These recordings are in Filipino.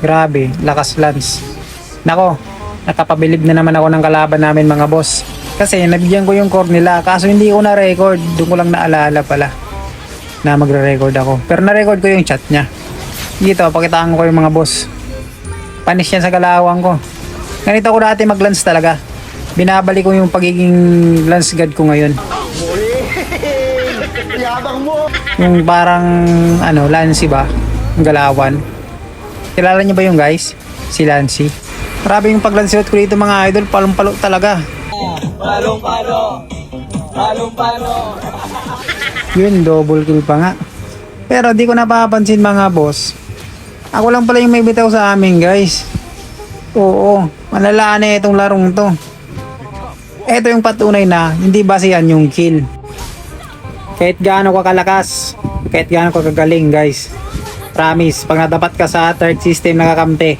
Grabe, lakas Lance. Nako, nakapabilib na naman ako ng kalaban namin mga boss. Kasi nabigyan ko yung core nila, kaso hindi ko na-record. Doon ko lang naalala pala na magre-record ako. Pero na-record ko yung chat niya. Dito, pakitaan ko yung mga boss. Panis yan sa galawang ko. Ganito ko dati mag-lance talaga. Binabalik ko yung pagiging lance god ko ngayon. Yung parang ano, Lancy ba? Yung galawan. Kilala niyo ba yung guys? Si Lancy. Grabe yung pag-lance ko dito mga idol. Palong-palo talaga. Palong-palo. Palong-palo. Yun, double kill pa nga. Pero di ko napapansin mga boss. Ako lang pala yung may bitaw sa amin guys. Oo, malala na itong larong to. Ito yung patunay na hindi basehan yung kill. Kahit gaano ka kalakas, kahit gaano ka kagaling guys. Promise, pag nadapat ka sa third system nakakampi.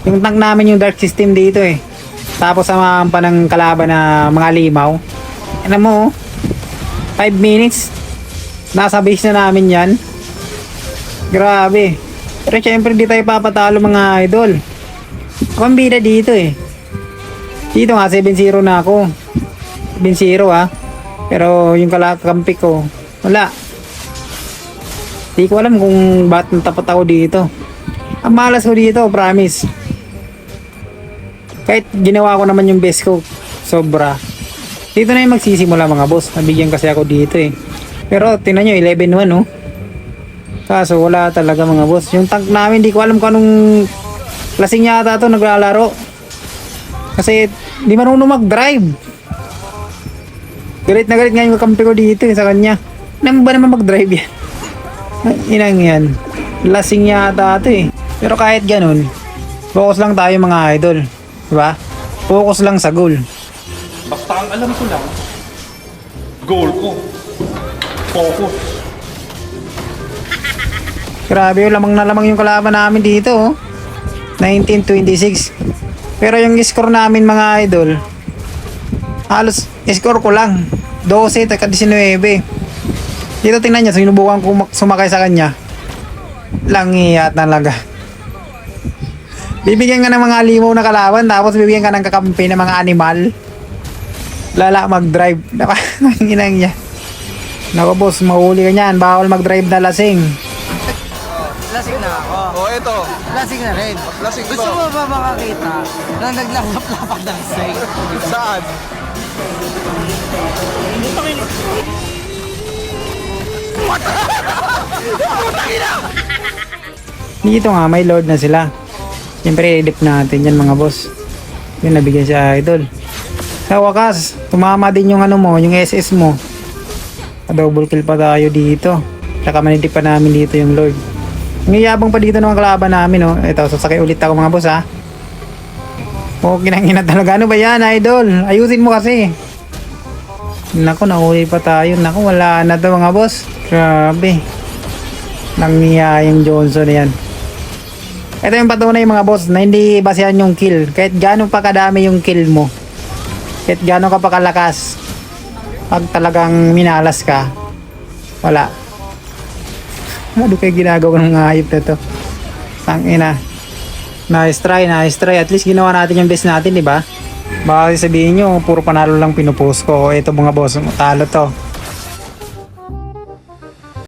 Yung tank namin yung dark system dito eh. Tapos samahan pa ng kalaban na mga limaw. Ano mo, 5 minutes. Nasa base na namin yan. Grabe. Pero syempre di tayo papatalo mga idol. Ako ang bida dito eh. Dito nga 7-0 na ako. 7-0 ha. Pero yung kalakampi ko, wala. Di ko alam kung bakit natapat ako dito. Ang malas ko dito, promise. Kahit ginawa ko naman yung best ko, sobra. Dito na yung magsisimula mga boss. Nabigyan kasi ako dito eh. Pero tingnan nyo, 11-1 oh. Kaso wala talaga mga boss. Yung tank namin, di ko alam kung anong lasing yata to naglalaro. Kasi di marunong mag-drive. Galit na galit nga yung kampi ko dito eh, sa kanya. Naman ba naman mag-drive yan? Inang yan. Lasing yata to eh. Pero kahit ganun, focus lang tayo mga idol. Diba? Focus lang sa goal. Basta ang alam ko lang, goal ko. Focus. Grabe yung lamang na lamang yung kalaban namin dito oh. 19-26. Pero yung score namin mga idol, halos score ko lang 12-19. Dito tingnan nyo, sinubukan ko sumakay sa kanya. Langiyat talaga. Bibigyan ka ng mga limaw na kalaban, tapos bibigyan ka ng kakampi ng mga animal. Lala mag-drive. Inang niya. Naku boss, mahuli ka niyan. Bawal mag-drive na lasing. Lasing na ako. Oh, eto. Lasing na rin. Lasing Gusto ba? mo ba makakita na naglalap-lapak ng say? Saan? Dito nga, may load na sila. Siyempre, edit natin yan mga boss. Yun, nabigyan si idol. Sa wakas, tumama din yung ano mo, yung SS mo. Double kill pa tayo dito. Tsaka manidip pa namin dito yung lord. Ngiyabang pa dito ng kalaban namin oh. Ito, sasakay ulit ako mga boss ha. Okay nang ina talaga. Ano ba yan idol? Ayusin mo kasi. Naku, nahuli pa tayo. Naku, wala na to mga boss. Grabe. Nangiya yung Johnson na yan. Ito yung patunay mga boss na hindi basehan yung kill. Kahit gaano pa kadami yung kill mo, kahit gaano ka pa kalakas, pag talagang minalas ka, wala. Ano kayo ginagawa ng hayop na to? Tangina. Nice try, nice try. At least ginawa natin yung best natin, di ba? Baka sabihin nyo, puro panalo lang pinupost ko. Ito mga boss, talo to.